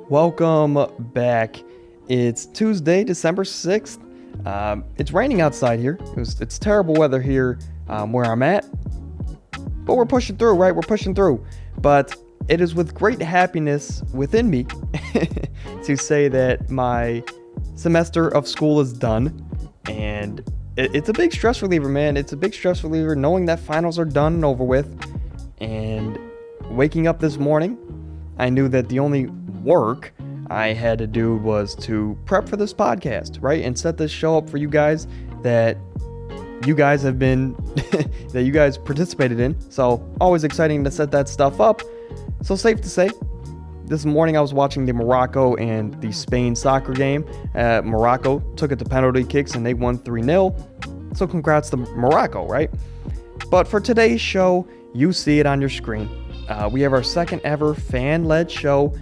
Welcome back. It's Tuesday, December 6th. It's raining outside here. It's terrible weather here where I'm at. But we're pushing through, right? We're pushing through. But it is with great happiness within me to say that my semester of school is done. And it's a big stress reliever, man. It's a big stress reliever knowing that finals are done and over with. And waking up this morning, I knew that the only work I had to do was to prep for this podcast, right? And set this show up for you guys that you guys have been, that you guys participated in. So always exciting to set that stuff up. So safe to say, this morning I was watching the Morocco and the Spain soccer game. Morocco took it to penalty kicks and they won 3-0. So congrats to Morocco, right? But for today's show, you see it on your screen. We have our second ever fan-led show.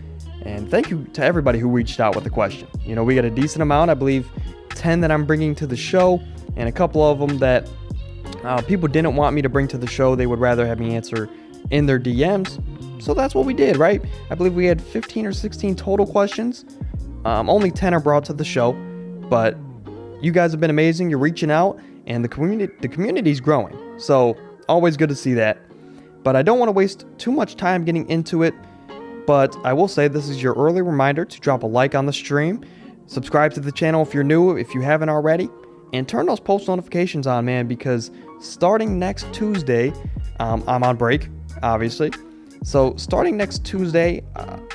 And thank you to everybody who reached out with a question. You know, we got a decent amount, I believe 10 that I'm bringing to the show, and a couple of them that people didn't want me to bring to the show. They would rather have me answer in their DMs. So that's what we did, right? I believe we had 15 or 16 total questions. Only 10 are brought to the show, but you guys have been amazing. You're reaching out, and the community's growing. So always good to see that. But I don't want to waste too much time getting into it. But I will say this is your early reminder to drop a like on the stream, subscribe to the channel if you're new, if you haven't already, and turn those post notifications on, man, because starting next Tuesday, I'm on break, obviously. So starting next Tuesday,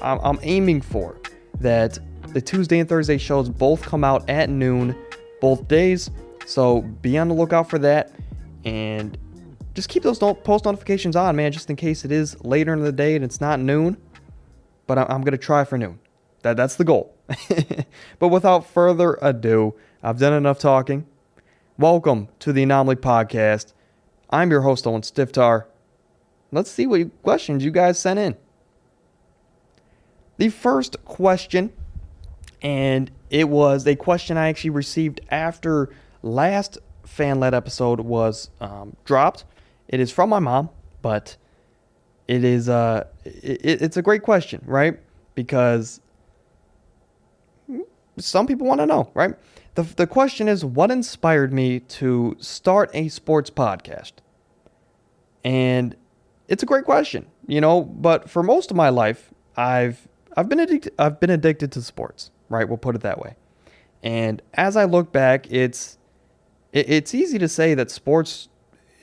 I'm aiming for that the Tuesday and Thursday shows both come out at noon, both days. So be on the lookout for that, and just keep those post notifications on, man, just in case it is later in the day and it's not noon. But I'm going to try for noon. That's the goal. But without further ado, I've done enough talking. Welcome to the Anomaly Podcast. I'm your host, Owen Stiftar. Let's see what questions you guys sent in. The first question, and it was a question I actually received after last fan-led episode was dropped. It is from my mom, but it is it's a great question, right? Because some people want to know, right? The question is, what inspired me to start a sports podcast? And it's a great question, you know, but for most of my life, I've been addicted to sports, right? We'll put it that way. And as I look back, it's easy to say that sports,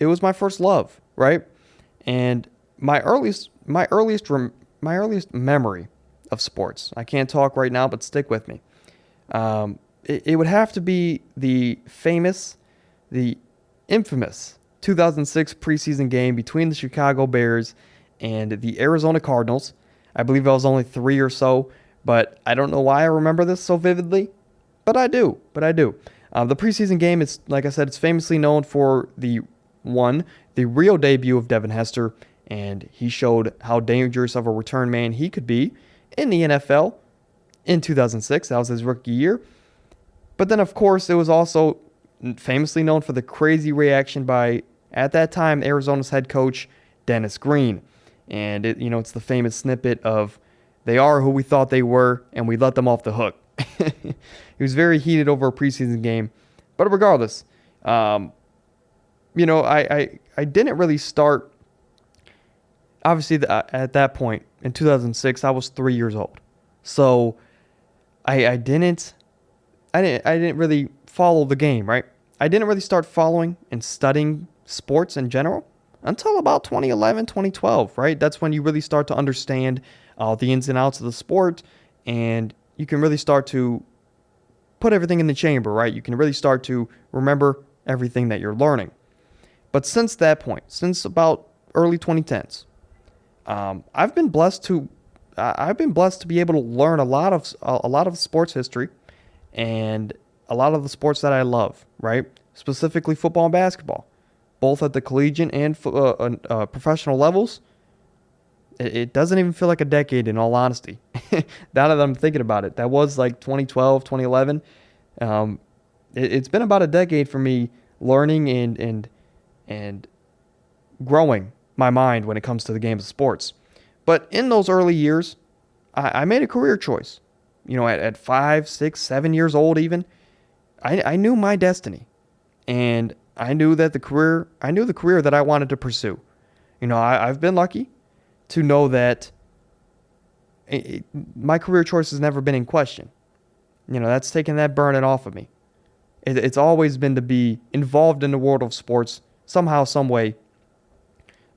it was my first love, right? And my earliest memory of sports, I can't talk right now, but stick with me. It would have to be the infamous 2006 preseason game between the Chicago Bears and the Arizona Cardinals. I believe I was only 3 or so, but I don't know why I remember this so vividly, but I do. The preseason game is, like I said, it's famously known for the real debut of Devin Hester, and he showed how dangerous of a return man he could be in the NFL in 2006. That was his rookie year. But then, of course, it was also famously known for the crazy reaction by, at that time, Arizona's head coach, Dennis Green. And, it's the famous snippet of, they are who we thought they were, and we let them off the hook. He was very heated over a preseason game. But regardless, I didn't really start. Obviously, at that point, in 2006, I was 3 years old. So I didn't really follow the game, right? I didn't really start following and studying sports in general until about 2011, 2012, right? That's when you really start to understand the ins and outs of the sport, and you can really start to put everything in the chamber, right? You can really start to remember everything that you're learning. But since that point, since about early 2010s, I've been blessed to be able to learn a lot of sports history and a lot of the sports that I love, right? Specifically football and basketball, both at the collegiate and professional levels. It doesn't even feel like a decade, in all honesty. Now that I'm thinking about it, that was like 2012, 2011. It's been about a decade for me learning and growing my mind when it comes to the games of sports. But in those early years, I made a career choice. At 5, 6, 7 years old even, I knew my destiny. And I knew the career that I wanted to pursue. I've been lucky to know that my career choice has never been in question. That's taken that burden off of me. It's always been to be involved in the world of sports somehow, some way.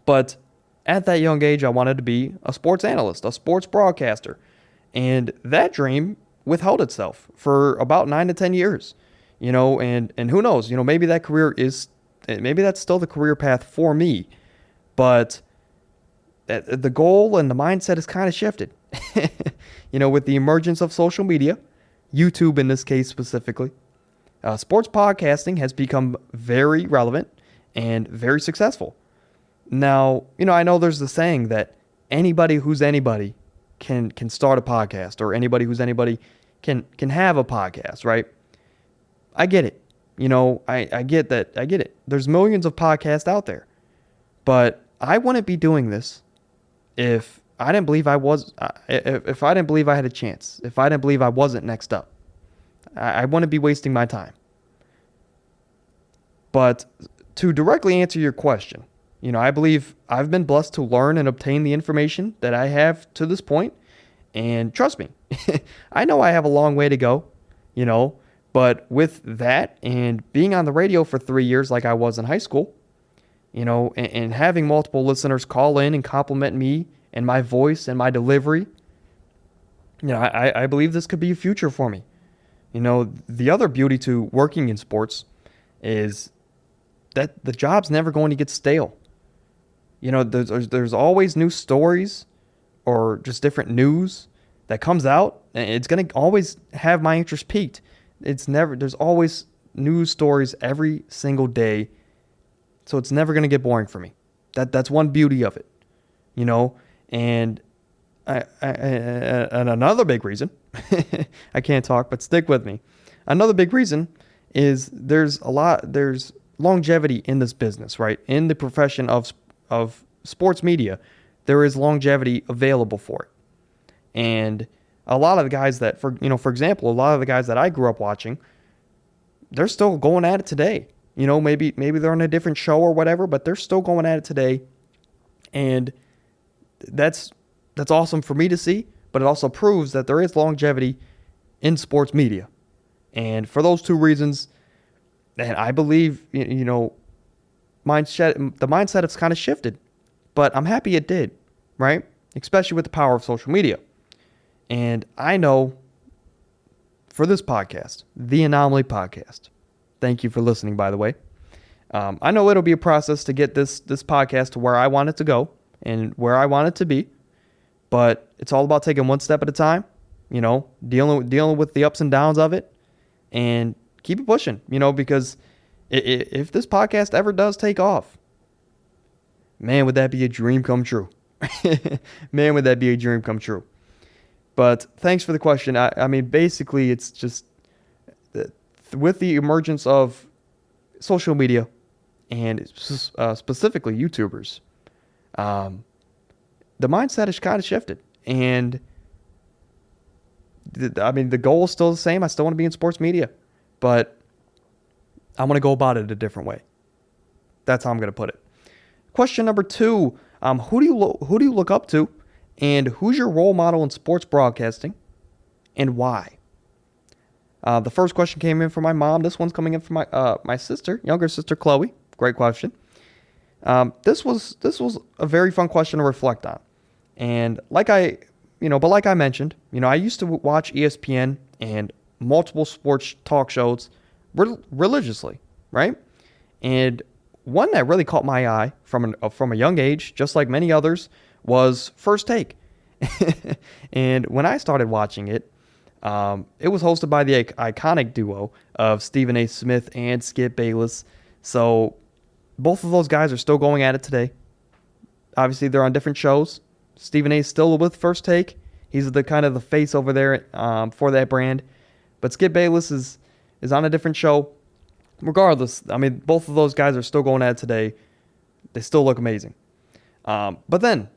But at that young age, I wanted to be a sports analyst, a sports broadcaster. And that dream withheld itself for about 9 to 10 years. And who knows, maybe maybe that's still the career path for me. But the goal and the mindset has kind of shifted. With the emergence of social media, YouTube in this case specifically, sports podcasting has become very relevant and very successful. Now, I know there's the saying that anybody who's anybody can start a podcast, or anybody who's anybody can have a podcast, right? I get it. I get that. I get it. There's millions of podcasts out there. But I wouldn't be doing this if I didn't believe if I didn't believe I had a chance, if I didn't believe I wasn't next up. I wouldn't be wasting my time. But to directly answer your question, I believe I've been blessed to learn and obtain the information that I have to this point. And trust me, I know I have a long way to go, but with that and being on the radio for 3 years like I was in high school, and having multiple listeners call in and compliment me and my voice and my delivery, I believe this could be a future for me. The other beauty to working in sports is that the job's never going to get stale. There's always new stories or just different news that comes out, and it's going to always have my interest peaked. There's always news stories every single day, so it's never going to get boring for me. That's one beauty of it, and and another big reason, I can't talk, but stick with me. Another big reason is there's longevity in this business, right? In the profession of sports media, there is longevity available for it. And a lot of the guys that, for example, a lot of the guys that I grew up watching, they're still going at it today. Maybe they're on a different show or whatever, but they're still going at it today. And that's awesome for me to see, but it also proves that there is longevity in sports media. And for those two reasons, and I believe, the mindset has kind of shifted, but I'm happy it did, right? Especially with the power of social media. And I know for this podcast, the Anomaly Podcast, thank you for listening, by the way. I know it'll be a process to get this podcast to where I want it to go and where I want it to be, but it's all about taking one step at a time, dealing with the ups and downs of it, and keep it pushing, because if this podcast ever does take off, man, would that be a dream come true. Man, would that be a dream come true. But thanks for the question. I mean, basically, it's just with the emergence of social media and specifically YouTubers, the mindset has kind of shifted. And the goal is still the same. I still want to be in sports media, but I'm going to go about it a different way. That's how I'm going to put it. Question number 2, who do you look up to, and who's your role model in sports broadcasting, and why? The first question came in from my mom. This one's coming in from my sister, younger sister Chloe. Great question. This was a very fun question to reflect on, and like I mentioned, I used to watch ESPN and multiple sports talk shows religiously, right? And one that really caught my eye from a young age, just like many others, was First Take. And when I started watching it, it was hosted by the iconic duo of Stephen A. Smith and Skip Bayless. So both of those guys are still going at it today. Obviously, they're on different shows. Stephen A. is still with First Take. He's the kind of the face over there for that brand. But Skip Bayless is on a different show. Regardless, both of those guys are still going at it today. They still look amazing. But then,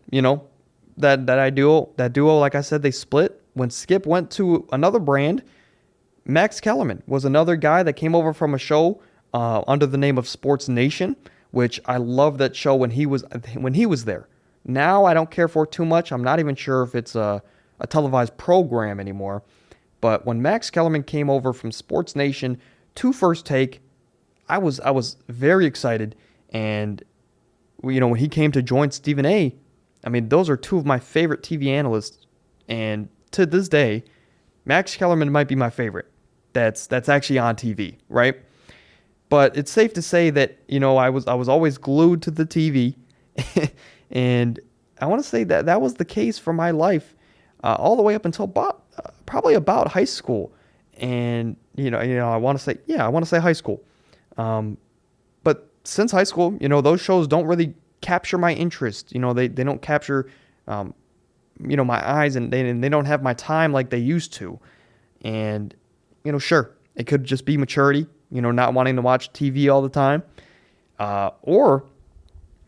that duo, like I said, they split. When Skip went to another brand, Max Kellerman was another guy that came over from a show under the name of Sports Nation, which I love that show when he was there. Now I don't care for it too much. I'm not even sure if it's a televised program anymore. But when Max Kellerman came over from Sports Nation to First Take, I was very excited. And when he came to join Stephen A., I mean, those are two of my favorite TV analysts. And to this day, Max Kellerman might be my favorite. That's actually on TV, right? But it's safe to say that I was always glued to the TV, and I want to say that was the case for my life all the way up until probably about high school. And I want to say high school. But since high school, those shows don't really capture my interest. They don't capture my eyes, and they don't have my time like they used to. And sure, it could just be maturity, not wanting to watch TV all the time. Or,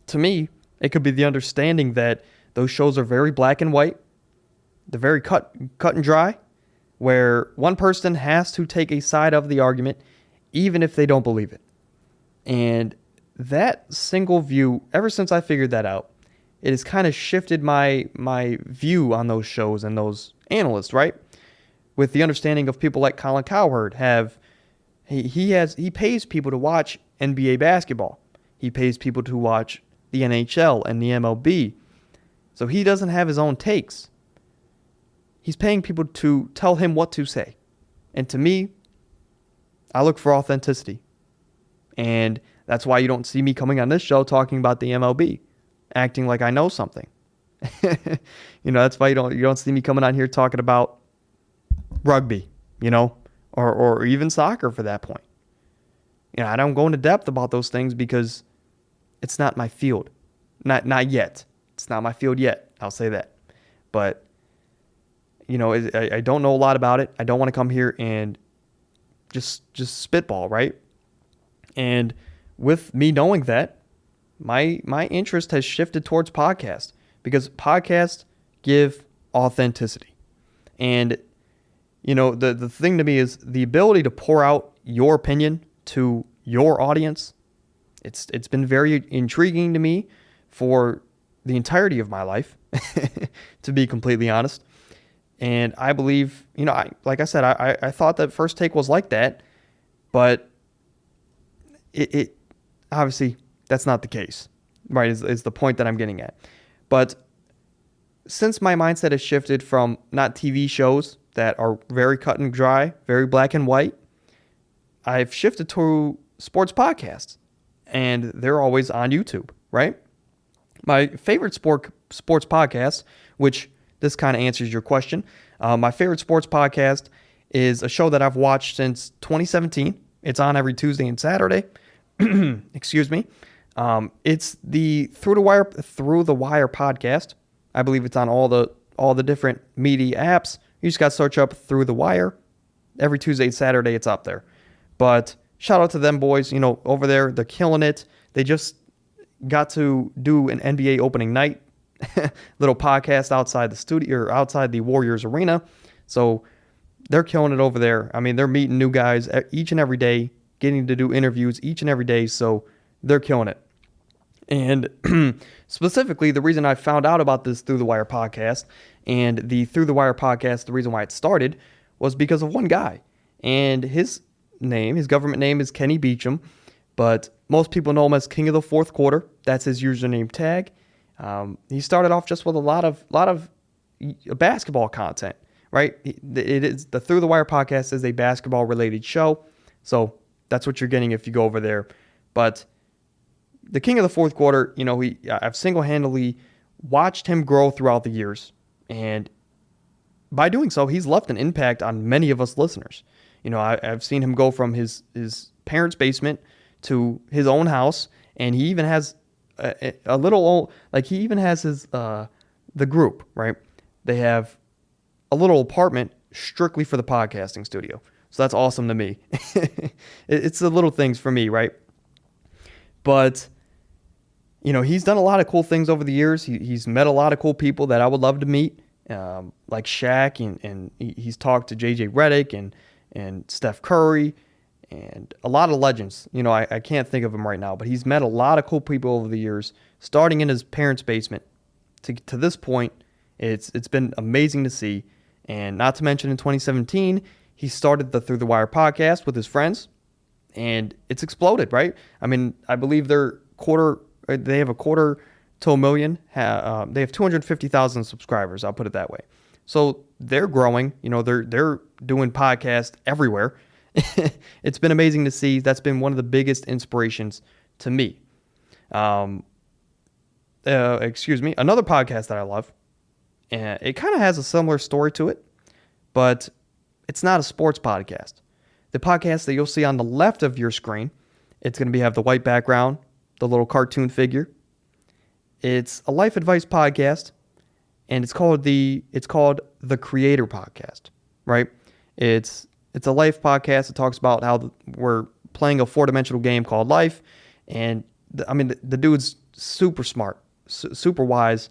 to me, it could be the understanding that those shows are very black and white. They're very cut and dry, where one person has to take a side of the argument, even if they don't believe it. And that single view, ever since I figured that out, it has kind of shifted my view on those shows and those analysts, right? With the understanding of people like Colin Cowherd he pays people to watch NBA basketball. He pays people to watch the NHL and the MLB. So he doesn't have his own takes. He's paying people to tell him what to say. And to me, I look for authenticity. And that's why you don't see me coming on this show talking about the MLB, acting like I know something. That's why you don't see me coming on here talking about rugby, or even soccer for that point. I don't go into depth about those things because it's not my field. Not yet. It's not my field yet. I'll say that. But, I don't know a lot about it. I don't want to come here and just spitball, right? And with me knowing that, my interest has shifted towards podcasts because podcasts give authenticity. And the thing to me is the ability to pour out your opinion to your audience. It's been very intriguing to me for the entirety of my life, to be completely honest. And I believe, like I said, I thought that First Take was like that, but it obviously that's not the case, right? Is the point that I'm getting at. But since my mindset has shifted from not TV shows that are very cut and dry, very black and white, I've shifted to sports podcasts, and they're always on YouTube, right? My favorite sports podcast, which this kind of answers your question, my favorite sports podcast is a show that I've watched since 2017. It's on every Tuesday and Saturday. Excuse me. It's the Through the Wire podcast. I believe it's on all the different media apps. You just got to search up Through the Wire. Every Tuesday and Saturday, it's up there. But shout out to them boys. Over there, they're killing it. They just got to do an NBA opening night little podcast outside the studio or outside the Warriors arena. So they're killing it over there. I mean, they're meeting new guys each and every day, getting to do interviews each and every day. So they're killing it. And specifically, the reason I found out about this Through the Wire podcast and the Through the Wire podcast, the reason why it started was because of one guy. And his government name is Kenny Beecham, but most people know him as King of the Fourth Quarter. That's his username tag. He started off just with a lot of basketball content, right? It is the Through the Wire podcast is a basketball related show. So that's what you're getting if you go over there. But the King of the Fourth Quarter, I've single-handedly watched him grow throughout the years. And by doing so, he's left an impact on many of us listeners. I've seen him go from his parents' basement to his own house, and he even has a little, like he even has his, the group, right? They have a little apartment strictly for the podcasting studio. So that's awesome to me. It's the little things for me, right? But He's done a lot of cool things over the years. He's met a lot of cool people that I would love to meet, like Shaq, and he's talked to JJ Redick and Steph Curry and a lot of legends. I can't think of him right now, but he's met a lot of cool people over the years, starting in his parents' basement to this point. It's been amazing to see. And not to mention in 2017, he started the Through the Wire podcast with his friends, and it's exploded, right? I mean, I believe they have a quarter to a million. They have 250,000 subscribers. I'll put it that way. So they're growing. They're doing podcasts everywhere. It's been amazing to see. That's been one of the biggest inspirations to me. Another podcast that I love, and it kind of has a similar story to it, but it's not a sports podcast. The podcast that you'll see on the left of your screen, it's going to have the white background, the little cartoon figure. It's a life advice podcast, and it's called the Creator Podcast, right? It's a life podcast that talks about how we're playing a four-dimensional game called life, and the dude's super smart, super wise.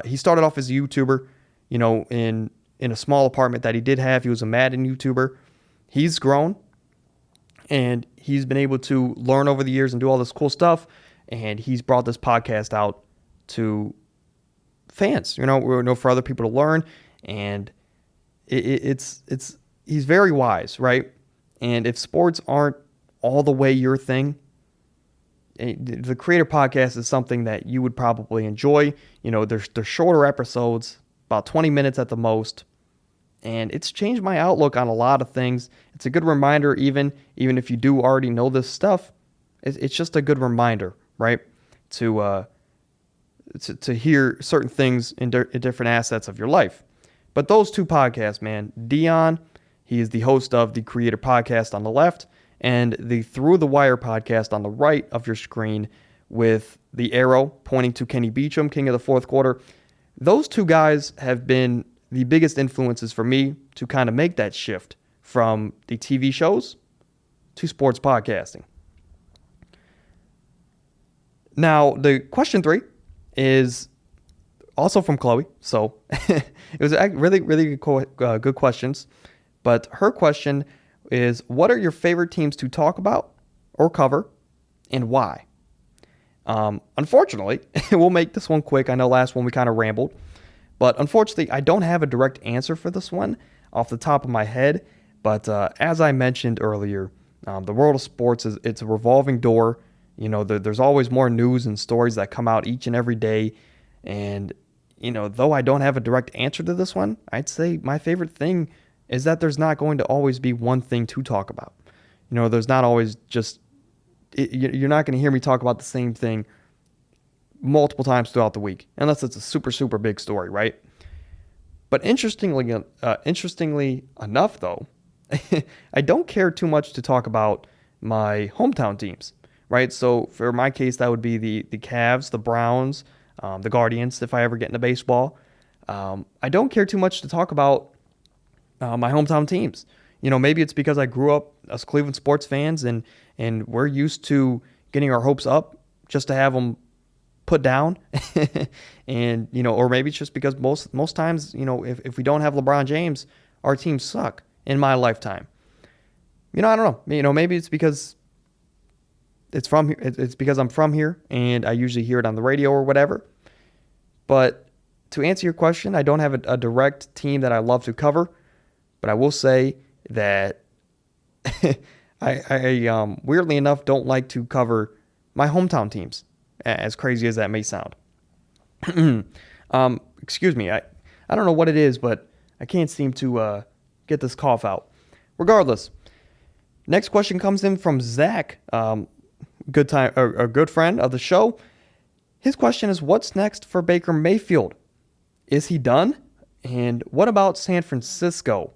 He started off as a YouTuber, in a small apartment that he did have. He was a Madden YouTuber. He's grown, and he's been able to learn over the years and do all this cool stuff, and he's brought this podcast out to fans, for other people to learn, and it's he's very wise, right? And if sports aren't all the way your thing, the Creator Podcast is something that you would probably enjoy. They're shorter episodes, about 20 minutes at the most, and it's changed my outlook on a lot of things. It's a good reminder, even if you do already know this stuff, it's just a good reminder, right? To hear certain things in different assets of your life. But those two podcasts, man, Dion, he is the host of the Creator Podcast on the left, and the Through the Wire podcast on the right of your screen, with the arrow pointing to Kenny Beecham, King of the Fourth Quarter. Those two guys have been the biggest influences for me to kind of make that shift from the TV shows to sports podcasting. Now, the question 3 is also from Chloe. So it was really, really good questions. But her question is, what are your favorite teams to talk about or cover, and why? Unfortunately, we'll make this one quick. I know last one we kind of rambled. But unfortunately, I don't have a direct answer for this one off the top of my head. But as I mentioned earlier, the world of sports it's a revolving door. There's always more news and stories that come out each and every day. And, though I don't have a direct answer to this one, I'd say my favorite thing is that there's not going to always be one thing to talk about. There's not always you're not going to hear me talk about the same thing multiple times throughout the week, unless it's a super, super big story, right? But interestingly enough, though, I don't care too much to talk about my hometown teams, right? So for my case, that would be the Cavs, the Browns, the Guardians, if I ever get into baseball. I don't care too much to talk about my hometown teams. Maybe it's because I grew up as Cleveland sports fans, and we're used to getting our hopes up just to have them put down. And, or maybe it's just because most times, if we don't have LeBron James, our teams suck in my lifetime. I don't know. Maybe it's because it's because I'm from here and I usually hear it on the radio or whatever. But to answer your question, I don't have a direct team that I love to cover, but I will say that I weirdly enough don't like to cover my hometown teams, as crazy as that may sound. Excuse me, I don't know what it is, but I can't seem to get this cough out. Regardless, next question comes in from Zach, a good friend of the show. His question is, what's next for Baker Mayfield? Is he done? And what about San Francisco?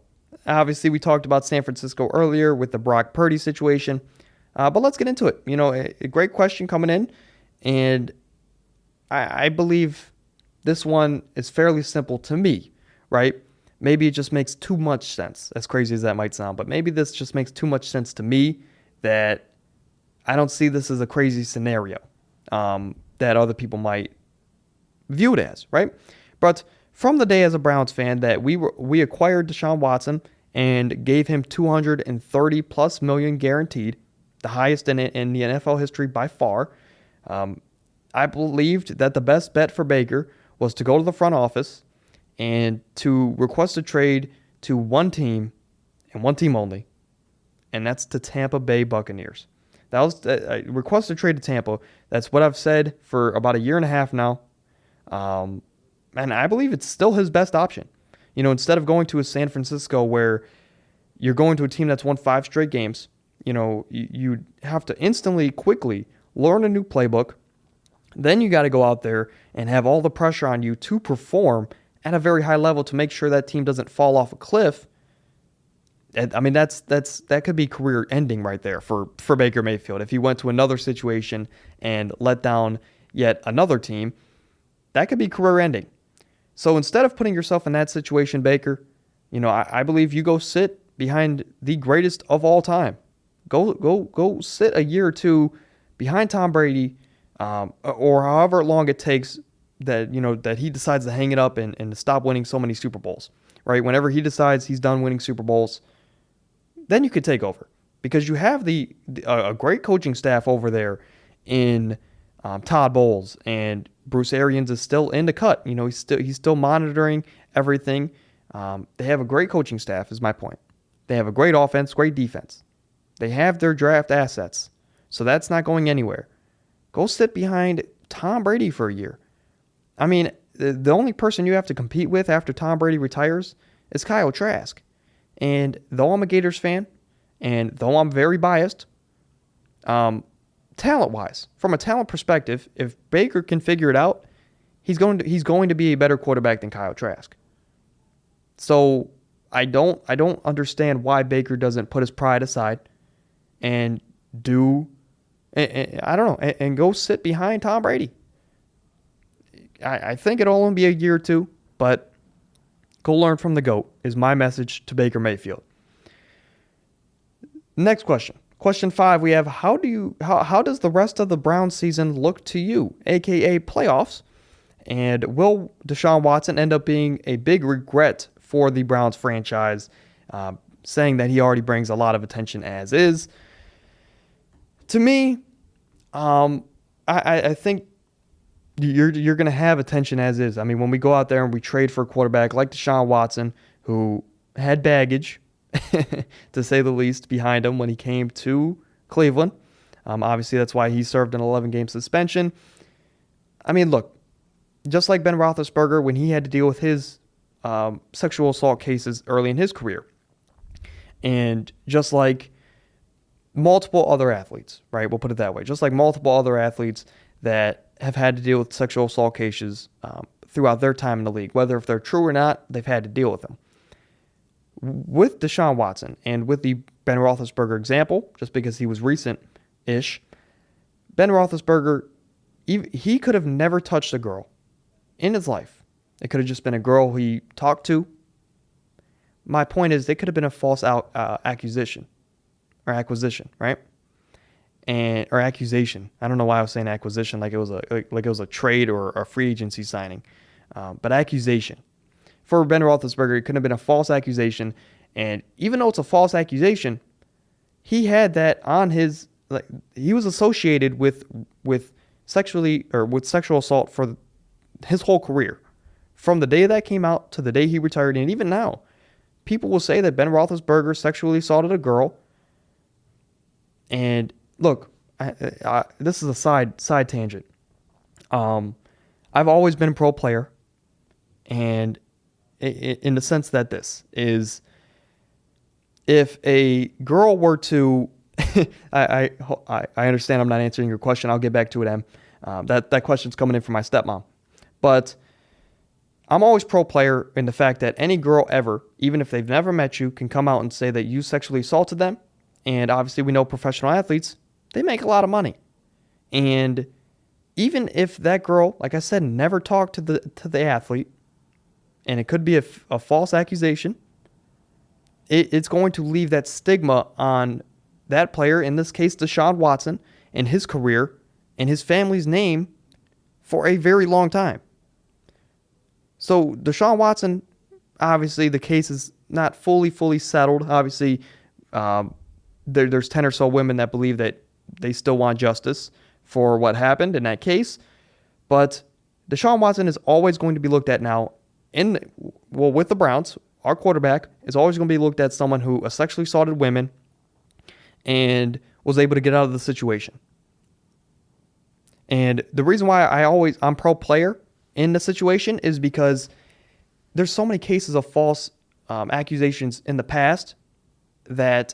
Obviously, we talked about San Francisco earlier with the Brock Purdy situation, but let's get into it. A great question coming in, and I believe this one is fairly simple to me, right? Maybe it just makes too much sense, as crazy as that might sound, but maybe this just makes too much sense to me that I don't see this as a crazy scenario. that other people might view it as, right? But from the day as a Browns fan that we acquired Deshaun Watson and gave him 230 plus million guaranteed, the highest in the NFL history by far, I believed that the best bet for Baker was to go to the front office and to request a trade to one team and one team only, and that's the Tampa Bay Buccaneers. That was I requested a trade to Tampa. That's what I've said for about a year and a half now. And I believe it's still his best option. Instead of going to a San Francisco where you're going to a team that's won 5 straight games, you have to instantly, quickly learn a new playbook. Then you got to go out there and have all the pressure on you to perform at a very high level to make sure that team doesn't fall off a cliff. I mean, that could be career ending right there for Baker Mayfield. If he went to another situation and let down yet another team, that could be career ending. So instead of putting yourself in that situation, Baker, I believe you go sit behind the greatest of all time. Go sit a year or two behind Tom Brady, or however long it takes that he decides to hang it up and to stop winning so many Super Bowls, right? Whenever he decides he's done winning Super Bowls, then you could take over because you have a great coaching staff over there in Todd Bowles, and Bruce Arians is still in the cut. He's still monitoring everything. They have a great coaching staff, is my point. They have a great offense, great defense. They have their draft assets, so that's not going anywhere. Go sit behind Tom Brady for a year. I mean, the only person you have to compete with after Tom Brady retires is Kyle Trask. And though I'm a Gators fan, and though I'm very biased, talent-wise, from a talent perspective, if Baker can figure it out, he's going to be a better quarterback than Kyle Trask. So I don't understand why Baker doesn't put his pride aside and and go sit behind Tom Brady. I think it'll only be a year or two, but go learn from the GOAT is my message to Baker Mayfield. Next question. Question 5, we have how does the rest of the Browns season look to you, aka playoffs? And will Deshaun Watson end up being a big regret for the Browns franchise, saying that he already brings a lot of attention as is? To me, I think you're going to have attention as is. I mean, when we go out there and we trade for a quarterback like Deshaun Watson, who had baggage, to say the least, behind him when he came to Cleveland. Obviously, that's why he served an 11-game suspension. I mean, look, just like Ben Roethlisberger when he had to deal with his sexual assault cases early in his career, and just like multiple other athletes, right? We'll put it that way. Just like multiple other athletes that have had to deal with sexual assault cases throughout their time in the league, whether if they're true or not, they've had to deal with them. With Deshaun Watson and with the Ben Roethlisberger example, just because he was recent-ish, Ben Roethlisberger, he could have never touched a girl in his life. It could have just been a girl he talked to. My point is, it could have been a false accusation or acquisition, right? Or accusation. I don't know why I was saying acquisition like it was a trade or a free agency signing, but accusation. For Ben Roethlisberger, it could have been a false accusation, and even though it's a false accusation, he had that on his, he was associated with sexual assault for his whole career, from the day that came out to the day he retired, and even now, people will say that Ben Roethlisberger sexually assaulted a girl. And look, this is a side tangent. I've always been a pro player, and in the sense that this is, if a girl were to, I understand I'm not answering your question. I'll get back to it, Em. That question's coming in from my stepmom. But I'm always pro player in the fact that any girl ever, even if they've never met you, can come out and say that you sexually assaulted them. And obviously we know professional athletes, they make a lot of money. And even if that girl, like I said, never talked to the athlete, and it could be a false accusation, it's going to leave that stigma on that player, in this case Deshaun Watson, and his career, and his family's name for a very long time. So Deshaun Watson, obviously the case is not fully settled. Obviously, there's 10 or so women that believe that they still want justice for what happened in that case. But Deshaun Watson is always going to be looked at now with the Browns. Our quarterback is always going to be looked at someone who sexually assaulted women and was able to get out of the situation. And the reason why I'm pro player in the situation is because there's so many cases of false accusations in the past that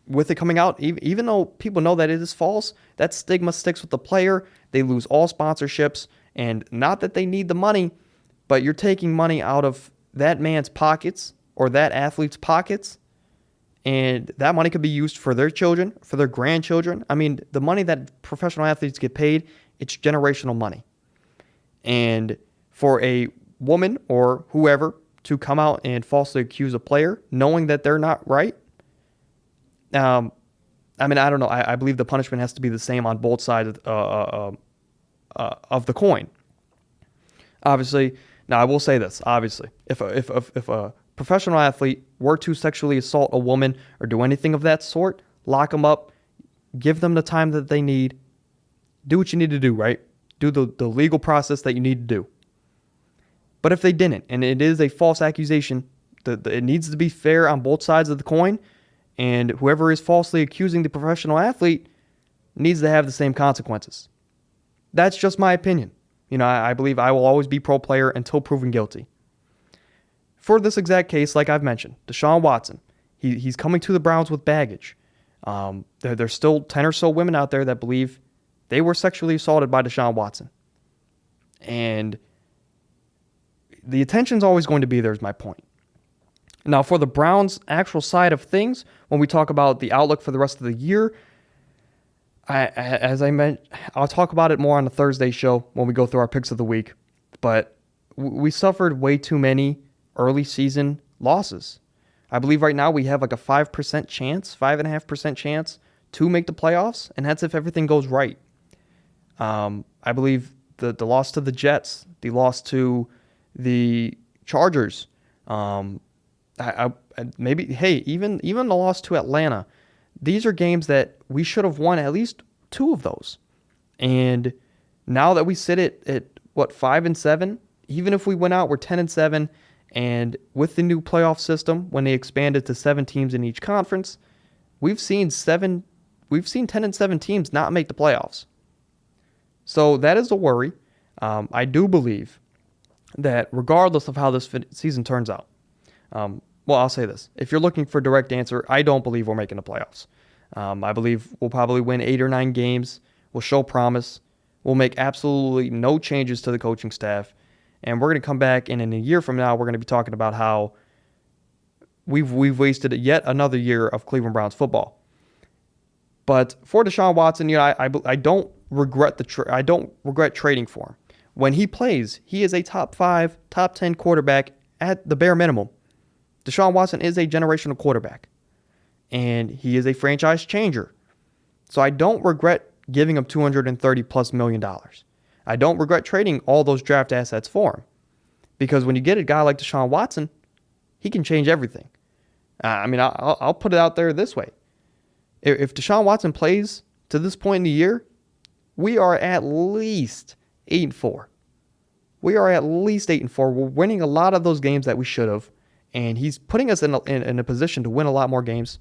with it coming out, even though people know that it is false, that stigma sticks with the player. They lose all sponsorships, and not that they need the money, but you're taking money out of that man's pockets or that athlete's pockets, and that money could be used for their children, for their grandchildren. I mean, the money that professional athletes get paid, it's generational money. And for a woman or whoever to come out and falsely accuse a player, knowing that they're not right, I mean, I don't know. I believe the punishment has to be the same on both sides of the coin. Obviously, now I will say this. Obviously, if a professional athlete were to sexually assault a woman or do anything of that sort, lock them up, give them the time that they need, do what you need to do, right? Do the legal process that you need to do. But if they didn't, and it is a false accusation, it needs to be fair on both sides of the coin, and whoever is falsely accusing the professional athlete needs to have the same consequences. That's just my opinion. I believe I will always be pro player until proven guilty. For this exact case, like I've mentioned, Deshaun Watson, he's coming to the Browns with baggage. There's still 10 or so women out there that believe they were sexually assaulted by Deshaun Watson. And the attention's always going to be there, is my point. Now, for the Browns' actual side of things, when we talk about the outlook for the rest of the year, as I mentioned, I'll talk about it more on the Thursday show when we go through our picks of the week. But we suffered way too many early season losses. I believe right now we have like a 5% chance, 5.5% chance to make the playoffs, and that's if everything goes right. I believe the loss to the Jets, the loss to the Chargers, even the loss to Atlanta. These are games that we should have won at least 2 of those. And now that we sit at 5-7, even if we went out, we're 10-7. And with the new playoff system, when they expanded to 7 teams in each conference, we've seen 10-7 teams not make the playoffs. So that is a worry. I do believe that regardless of how this season turns out, I'll say this. If you're looking for a direct answer, I don't believe we're making the playoffs. I believe we'll probably win 8 or 9 games. We'll show promise. We'll make absolutely no changes to the coaching staff. And we're going to come back, and in a year from now, we're going to be talking about how we've wasted yet another year of Cleveland Browns football. But for Deshaun Watson, I don't regret trading for him. When he plays, he is a top 5, top 10 quarterback at the bare minimum. Deshaun Watson is a generational quarterback, and he is a franchise changer. So I don't regret giving him $230+ million. I don't regret trading all those draft assets for him, because when you get a guy like Deshaun Watson, he can change everything. I'll put it out there this way. If Deshaun Watson plays to this point in the year, we are at least 8-4. We are at least 8-4. We're winning a lot of those games that we should have. And he's putting us in a position to win a lot more games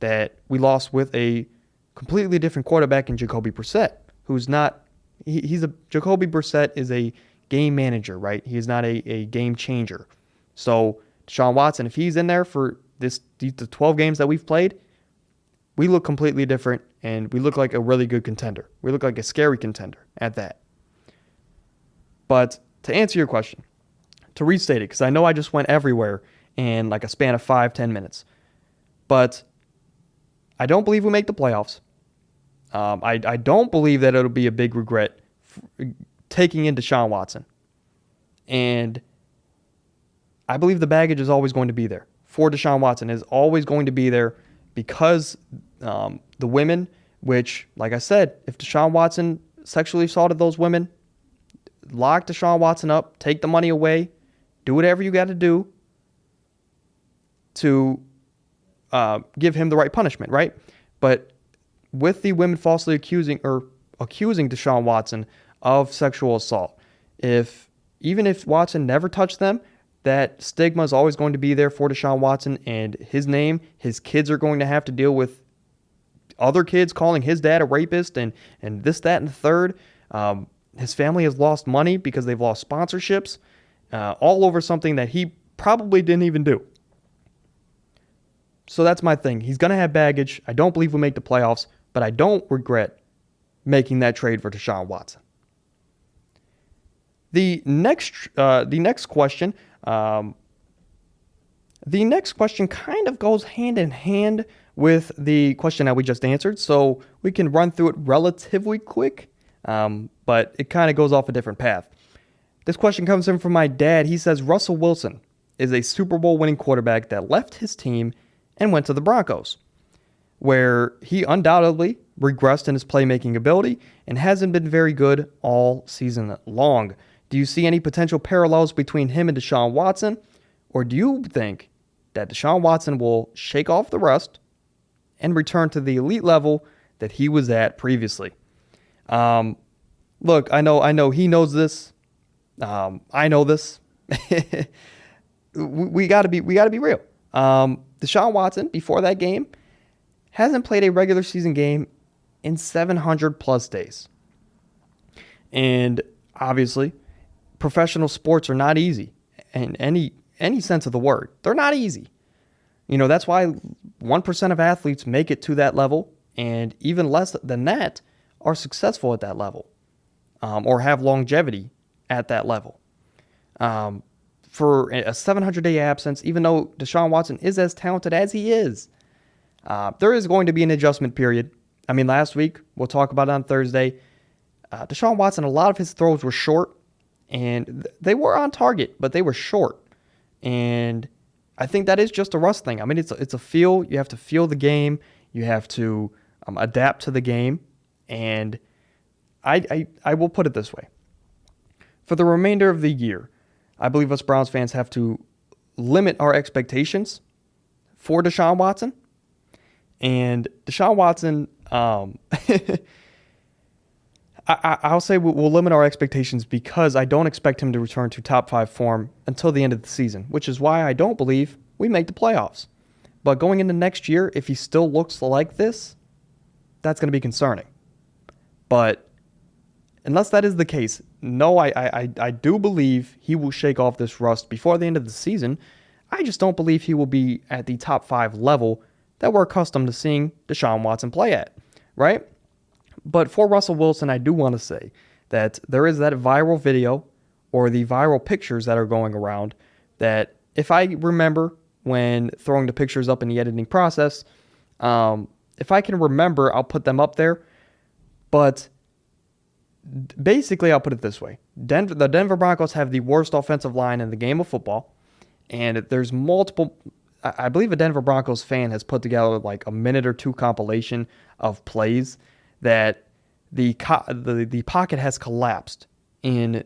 that we lost with a completely different quarterback in Jacoby Brissett, who's not. Jacoby Brissett is a game manager, right? He is not a game changer. So Deshaun Watson, if he's in there for the 12 games that we've played, we look completely different, and we look like a really good contender. We look like a scary contender at that. But to answer your question, to restate it, because I know I just went everywhere in like a span of 5-10 minutes. But I don't believe we make the playoffs. I don't believe that it'll be a big regret taking in Deshaun Watson. And I believe the baggage is always going to be there. For Deshaun Watson is always going to be there because the women, which, like I said, if Deshaun Watson sexually assaulted those women, lock Deshaun Watson up, take the money away, do whatever you got to do to give him the right punishment, right? But with the women falsely accusing Deshaun Watson of sexual assault, even if Watson never touched them, that stigma is always going to be there for Deshaun Watson and his name. His kids are going to have to deal with other kids calling his dad a rapist and this, that, and the third. His family has lost money because they've lost sponsorships, all over something that he probably didn't even do. So that's my thing. He's going to have baggage. I don't believe we'll make the playoffs, but I don't regret making that trade for Deshaun Watson. The next question kind of goes hand in hand with the question that we just answered, so we can run through it relatively quick, but it kind of goes off a different path. This question comes in from my dad. He says, Russell Wilson is a Super Bowl winning quarterback that left his team and went to the Broncos, where he undoubtedly regressed in his playmaking ability and hasn't been very good all season long. Do you see any potential parallels between him and Deshaun Watson, or do you think that Deshaun Watson will shake off the rust and return to the elite level that he was at previously? Look, I know he knows this. I know this. we gotta be real. Deshaun Watson, before that game, hasn't played a regular season game in 700 plus days. And obviously, professional sports are not easy in any sense of the word. They're not easy. That's why 1% of athletes make it to that level, and even less than that are successful at that level, or have longevity at that level. For a 700-day absence, even though Deshaun Watson is as talented as he is, there is going to be an adjustment period. I mean, last week, we'll talk about it on Thursday, Deshaun Watson, a lot of his throws were short, and they were on target, but they were short. And I think that is just a rust thing. I mean, it's a feel. You have to feel the game. You have to adapt to the game. And I will put it this way. For the remainder of the year, I believe us Browns fans have to limit our expectations for Deshaun Watson. And Deshaun Watson, I'll say we'll limit our expectations because I don't expect him to return to top 5 form until the end of the season, which is why I don't believe we make the playoffs. But going into next year, if he still looks like this, that's going to be concerning. But unless that is the case, no, I do believe he will shake off this rust before the end of the season. I just don't believe he will be at the top 5 level that we're accustomed to seeing Deshaun Watson play at, right? But for Russell Wilson, I do want to say that there is that viral video or the viral pictures that are going around that if I remember when throwing the pictures up in the editing process, if I can remember, I'll put them up there. But basically, I'll put it this way. The Denver Broncos have the worst offensive line in the game of football. And there's multiple, I believe a Denver Broncos fan has put together like a minute or two compilation of plays that the pocket has collapsed in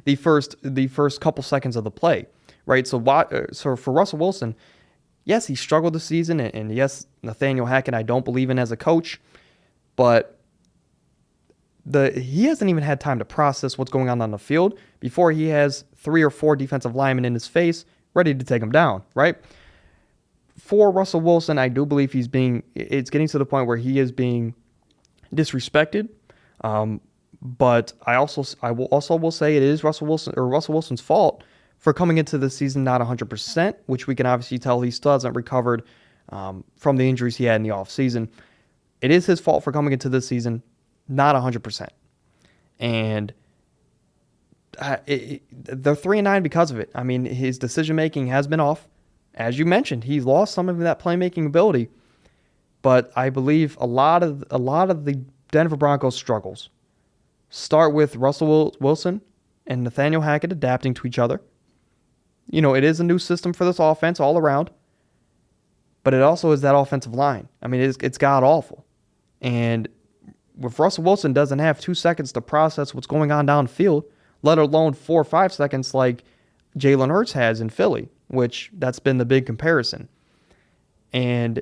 the first couple seconds of the play, right? So for Russell Wilson, yes, he struggled this season, and yes, Nathaniel Hackett I don't believe in as a coach, but he hasn't even had time to process what's going on the field before he has 3 or 4 defensive linemen in his face ready to take him down, right? For Russell Wilson, I do believe it's getting to the point where he is being disrespected. But I will say it is Russell Wilson's fault for coming into the season not 100%, which we can obviously tell he still hasn't recovered from the injuries he had in the offseason. It is his fault for coming into this season not 100%. And they're 3-9 because of it. I mean, his decision-making has been off. As you mentioned, he's lost some of that playmaking ability. But I believe a lot of the Denver Broncos struggles start with Russell Wilson and Nathaniel Hackett adapting to each other. It is a new system for this offense all around. But it also is that offensive line. I mean, it's god-awful. And if Russell Wilson doesn't have 2 seconds to process what's going on downfield, let alone 4 or 5 seconds like Jalen Hurts has in Philly, which that's been the big comparison. And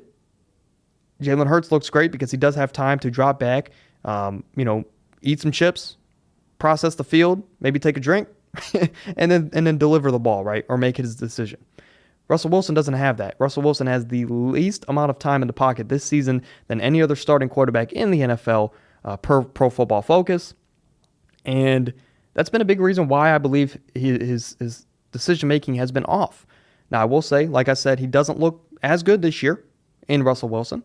Jalen Hurts looks great because he does have time to drop back, eat some chips, process the field, maybe take a drink, and then deliver the ball, right? Or make his decision. Russell Wilson doesn't have that. Russell Wilson has the least amount of time in the pocket this season than any other starting quarterback in the NFL per Pro Football Focus. And that's been a big reason why I believe his decision-making has been off. Now, I will say, like I said, he doesn't look as good this year in Russell Wilson,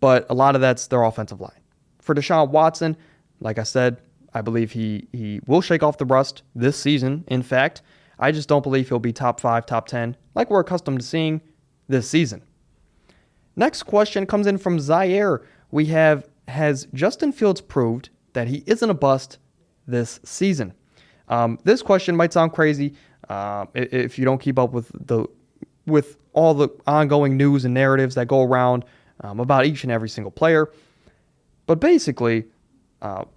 but a lot of that's their offensive line. For Deshaun Watson, like I said, I believe he will shake off the rust this season. In fact, I just don't believe he'll be top 5, top 10, like we're accustomed to seeing this season. Next question comes in from Zaire. Has Justin Fields proved that he isn't a bust this season? This question might sound crazy if you don't keep up with all the ongoing news and narratives that go around about each and every single player. But basically,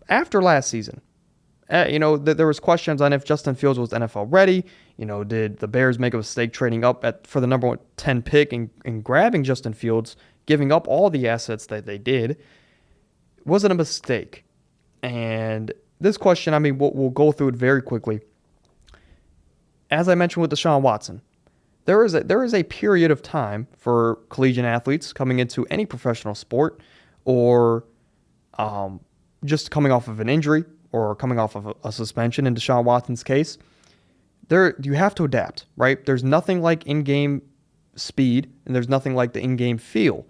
after last season, there was questions on if Justin Fields was NFL ready. Did the Bears make a mistake trading up for the number 10 pick and grabbing Justin Fields, giving up all the assets that they did? Was it a mistake? And this question, we'll go through it very quickly. As I mentioned with Deshaun Watson, there is a period of time for collegiate athletes coming into any professional sport, or just coming off of an injury or coming off of a suspension in Deshaun Watson's case. You have to adapt, right? There's nothing like in-game speed, and there's nothing like the in-game feel.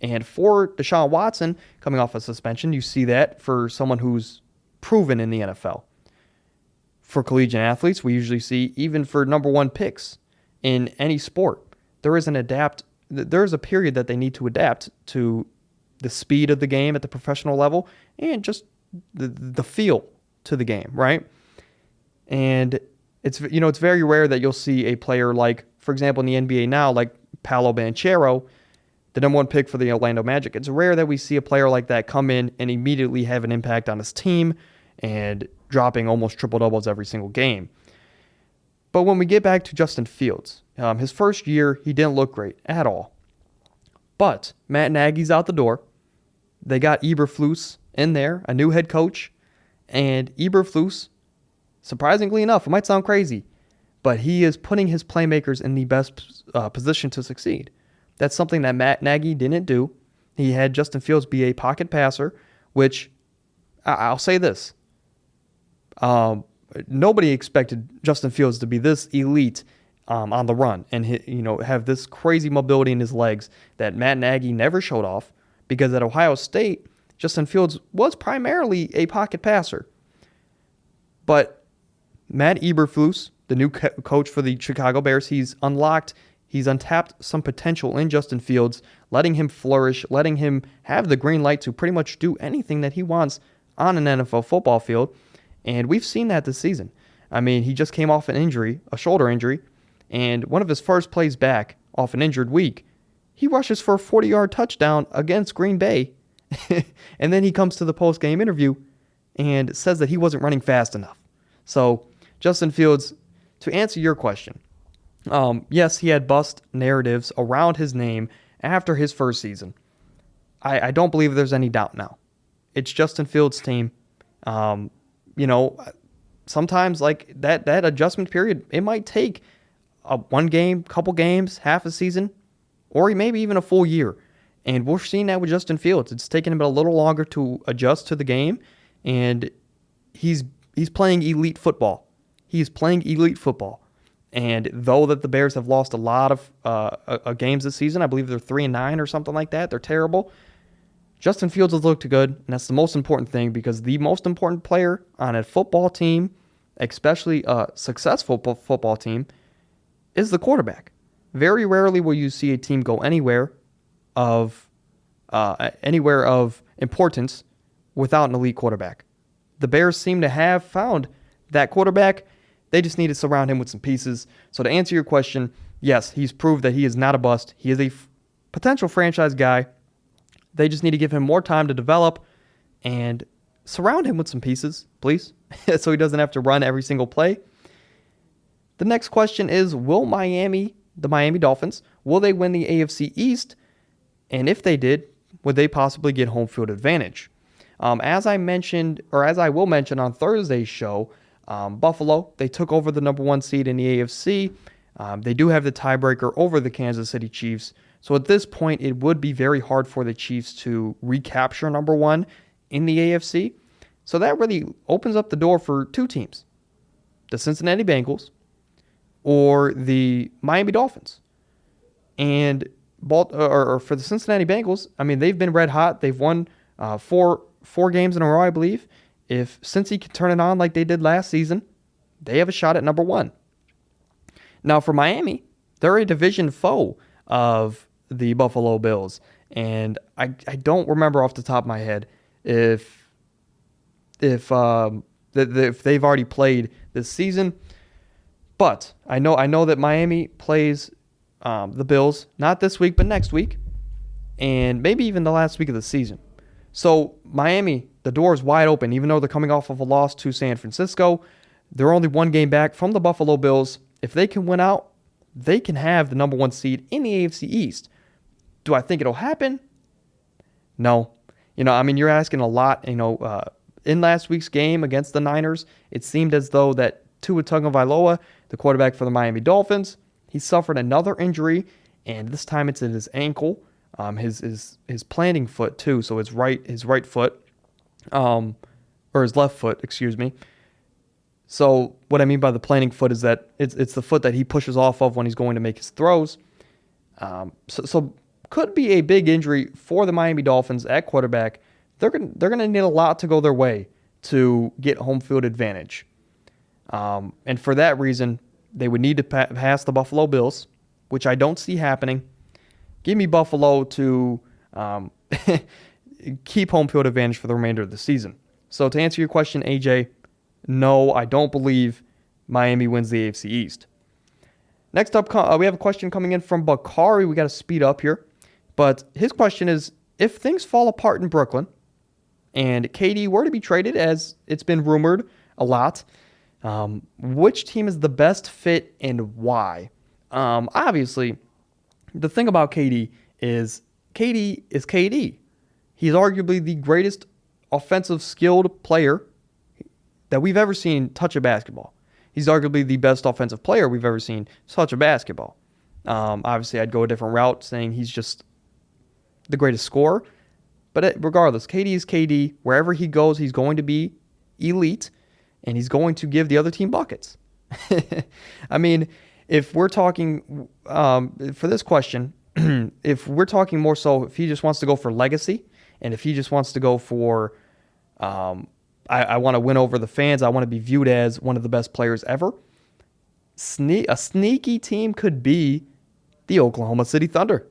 And for Deshaun Watson, coming off a suspension, you see that for someone who's proven in the NFL. For collegiate athletes, we usually see, even for number 1 picks in any sport, there is a period that they need to adapt to the speed of the game at the professional level and just the feel to the game, right? And it's very rare that you'll see a player like, for example, in the NBA now, like Paolo Banchero, the number 1 pick for the Orlando Magic. It's rare that we see a player like that come in and immediately have an impact on his team and dropping almost triple-doubles every single game. But when we get back to Justin Fields, his first year, he didn't look great at all. But Matt Nagy's out the door. They got Eberflus in there, a new head coach. And Eberflus, surprisingly enough, it might sound crazy, but he is putting his playmakers in the best position to succeed. That's something that Matt Nagy didn't do. He had Justin Fields be a pocket passer, which I'll say this. Nobody expected Justin Fields to be this elite on the run and have this crazy mobility in his legs that Matt Nagy never showed off, because at Ohio State, Justin Fields was primarily a pocket passer. But Matt Eberflus, the new coach for the Chicago Bears, he's untapped some potential in Justin Fields, letting him flourish, letting him have the green light to pretty much do anything that he wants on an NFL football field. And we've seen that this season. He just came off an injury, a shoulder injury, and one of his first plays back off an injured week, he rushes for a 40-yard touchdown against Green Bay. And then he comes to the post-game interview and says that he wasn't running fast enough. So, Justin Fields, to answer your question, yes, he had bust narratives around his name after his first season. I don't believe there's any doubt now. It's Justin Fields' team. Sometimes like that adjustment period, it might take one game, couple games, half a season, or maybe even a full year. And we're seeing that with Justin Fields. It's taken him a little longer to adjust to the game, and he's playing elite football. He's playing elite football. And though that the Bears have lost a lot of games this season, I believe they're 3-9 or something like that. They're terrible. Justin Fields has looked good, and that's the most important thing, because the most important player on a football team, especially a successful football team, is the quarterback. Very rarely will you see a team go anywhere of importance without an elite quarterback. The Bears seem to have found that quarterback. They just need to surround him with some pieces. So to answer your question, yes, he's proved that he is not a bust. He is a potential franchise guy. They just need to give him more time to develop and surround him with some pieces, please. so he doesn't have to run every single play. The next question is, the Miami Dolphins, will they win the AFC East? And if they did, would they possibly get home field advantage? As I will mention on Thursday's show, Buffalo, they took over the number 1 seed in the AFC. They do have the tiebreaker over the Kansas City Chiefs. So at this point, it would be very hard for the Chiefs to recapture number 1 in the AFC. So that really opens up the door for 2 teams, the Cincinnati Bengals or the Miami Dolphins. And for the Cincinnati Bengals, I mean, they've been red hot. They've won four games in a row, I believe. If Cincy can turn it on like they did last season, they have a shot at number 1. Now for Miami, they're a division foe of the Buffalo Bills. And I don't remember off the top of my head if they've already played this season. But I know that Miami plays the Bills, not this week, but next week, and maybe even the last week of the season. So Miami, the door is wide open, even though they're coming off of a loss to San Francisco. They're only 1 game back from the Buffalo Bills. If they can win out, they can have the number 1 seed in the AFC East. Do I think it'll happen? No. You're asking a lot. In last week's game against the Niners, it seemed as though that Tua Tagovailoa, the quarterback for the Miami Dolphins, he suffered another injury, and this time it's in his ankle, his planting foot too. So his right foot, or his left foot, excuse me. So what I mean by the planting foot is that it's the foot that he pushes off of when he's going to make his throws. So could be a big injury for the Miami Dolphins at quarterback. They're gonna need a lot to go their way to get home field advantage. And for that reason, they would need to pass the Buffalo Bills, which I don't see happening. Give me Buffalo to keep home field advantage for the remainder of the season. So to answer your question, AJ, no, I don't believe Miami wins the AFC East. Next up, we have a question coming in from Bakari. We got to speed up here. But his question is, if things fall apart in Brooklyn and KD were to be traded, as it's been rumored a lot, which team is the best fit and why? Obviously, the thing about KD is KD. He's arguably the greatest offensive skilled player that we've ever seen touch a basketball. He's arguably the best offensive player we've ever seen touch a basketball. Obviously, I'd go a different route saying he's just the greatest scorer. But regardless, KD is KD. Wherever he goes, he's going to be elite, and he's going to give the other team buckets. I mean, if we're talking, for this question, if we're talking more so if he just wants to go for legacy, and if he just wants to go for, I want to win over the fans, I want to be viewed as one of the best players ever, a sneaky team could be the Oklahoma City Thunder.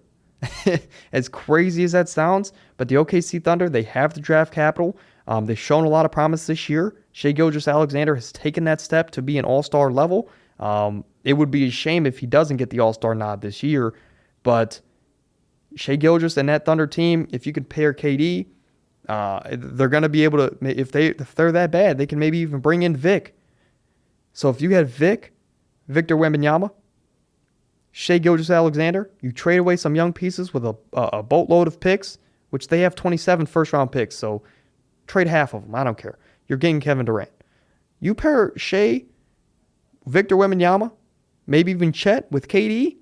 As crazy as that sounds, but the OKC Thunder, they have the draft capital. They've shown a lot of promise this year. Shai Gilgeous-Alexander has taken that step to be an all-star level. It would be a shame if he doesn't get the all-star nod this year, but Shai Gilgeous and that Thunder team, if you could pair KD, they're going to be able to, if they're that bad, they can maybe even bring in Vic. So if you had Victor Wembanyama, Shai Gilgeous-Alexander, you trade away some young pieces with a boatload of picks, which they have 27 first-round picks, so trade half of them. I don't care. You're getting Kevin Durant. You pair Shai, Victor Wembanyama, maybe even Chet with KD.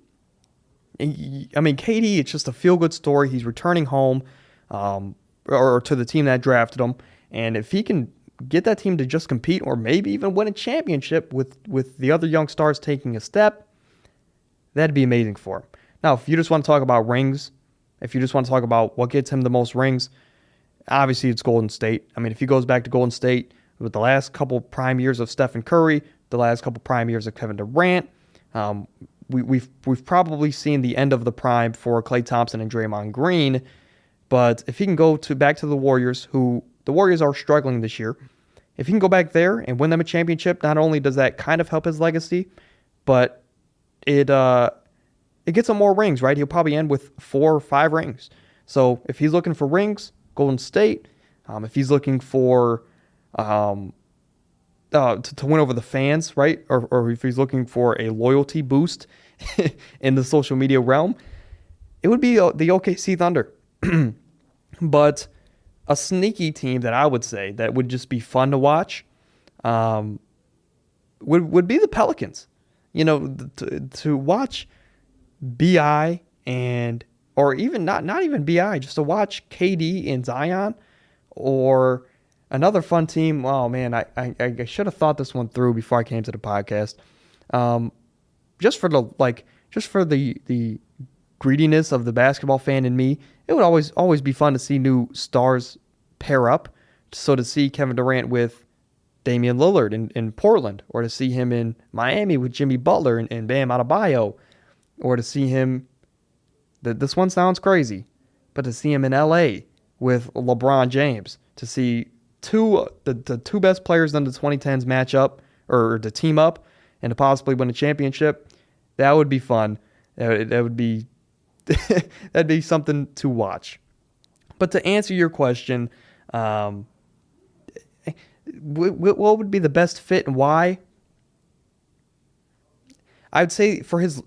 I mean, KD, it's just a feel-good story. He's returning home or to the team that drafted him, and if he can get that team to just compete or maybe even win a championship with the other young stars taking a step, that'd be amazing for him. Now, if you just want to talk about rings, if you just want to talk about what gets him the most rings, obviously it's Golden State. I mean, if he goes back to Golden State with the last couple prime years of Stephen Curry, the last couple prime years of Kevin Durant, we've probably seen the end of the prime for Klay Thompson and Draymond Green. But if he can go back to the Warriors, who the Warriors are struggling this year, if he can go back there and win them a championship, not only does that kind of help his legacy, but it gets him more rings, right? He'll probably end with 4 or 5 rings. So if he's looking for rings, Golden State. If he's looking for to win over the fans, right? Or if he's looking for a loyalty boost in the social media realm, it would be the OKC Thunder. But a sneaky team that I would say that would just be fun to watch would be the Pelicans. You know, to watch BI or even not even BI, just to watch KD and Zion, or another fun team. Oh man, I should have thought this one through before I came to the podcast. Just for the greediness of the basketball fan in me, it would always be fun to see new stars pair up. So to see Kevin Durant with Damian Lillard in Portland, or to see him in Miami with Jimmy Butler and Bam Adebayo, or to see him, this one sounds crazy, but to see him in LA with LeBron James, to see the two best players in the 2010s match up, or to team up, and to possibly win a championship, that would be fun. That would be that'd be something to watch. But to answer your question, what would be the best fit and why? I'd say for his,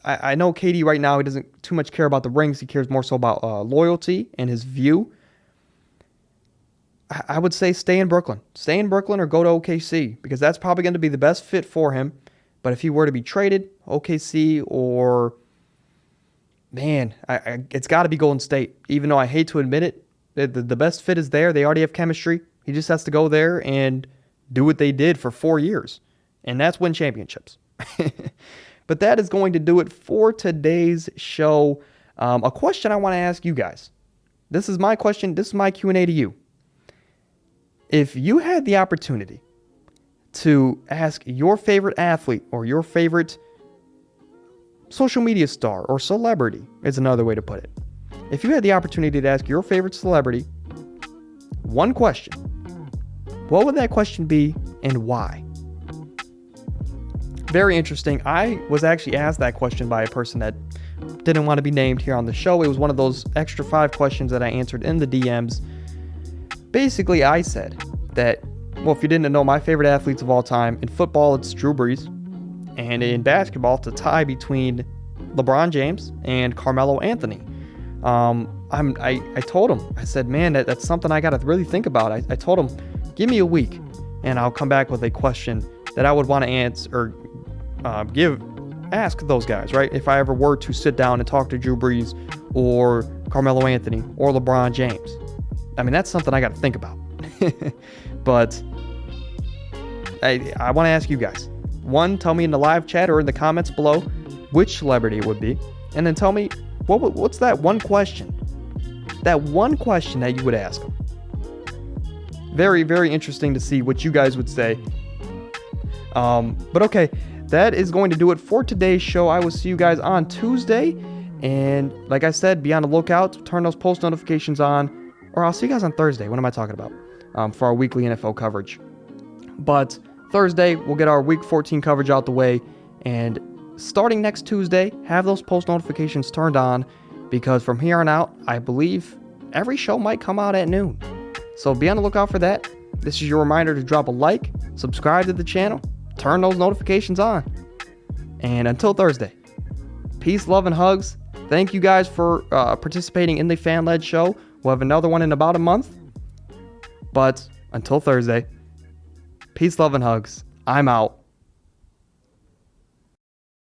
I know KD right now, he doesn't too much care about the rings. He cares more so about loyalty and his view. I would say stay in Brooklyn. Stay in Brooklyn or go to OKC, because that's probably going to be the best fit for him. But if he were to be traded, OKC or, man, it's got to be Golden State. Even though I hate to admit it, the best fit is there. They already have chemistry. He just has to go there and do what they did for 4 years, and that's win championships. But that is going to do it for today's show. A question I want to ask you guys. This is my question. This is my Q&A to you. If you had the opportunity to ask your favorite athlete or your favorite social media star or celebrity, is another way to put it. If you had the opportunity to ask your favorite celebrity one question, what would that question be and why? Very interesting. I was actually asked that question by a person that didn't want to be named here on the show. It was one of those extra 5 questions that I answered in the DMs. Basically, I said that, well, if you didn't know my favorite athletes of all time, in football, it's Drew Brees. And in basketball, it's a tie between LeBron James and Carmelo Anthony. I told him, I said, man, that's something I got to really think about. I told him, give me a week and I'll come back with a question that I would want to answer or ask those guys, right? If I ever were to sit down and talk to Drew Brees or Carmelo Anthony or LeBron James. I mean, that's something I got to think about. But I want to ask you guys. One, tell me in the live chat or in the comments below which celebrity it would be. And then tell me, what's that one question? That one question that you would ask them. Very, very interesting to see what you guys would say. But okay, that is going to do it for today's show. I will see you guys on Tuesday. And like I said, be on the lookout. Turn those post notifications on. Or I'll see you guys on Thursday. What am I talking about? For our weekly NFL coverage. But Thursday, we'll get our Week 14 coverage out the way. And starting next Tuesday, have those post notifications turned on. Because from here on out, I believe every show might come out at noon. So be on the lookout for that. This is your reminder to drop a like, subscribe to the channel, turn those notifications on. And until Thursday, peace, love, and hugs. Thank you guys for participating in the fan-led show. We'll have another one in about a month. But until Thursday, peace, love, and hugs. I'm out.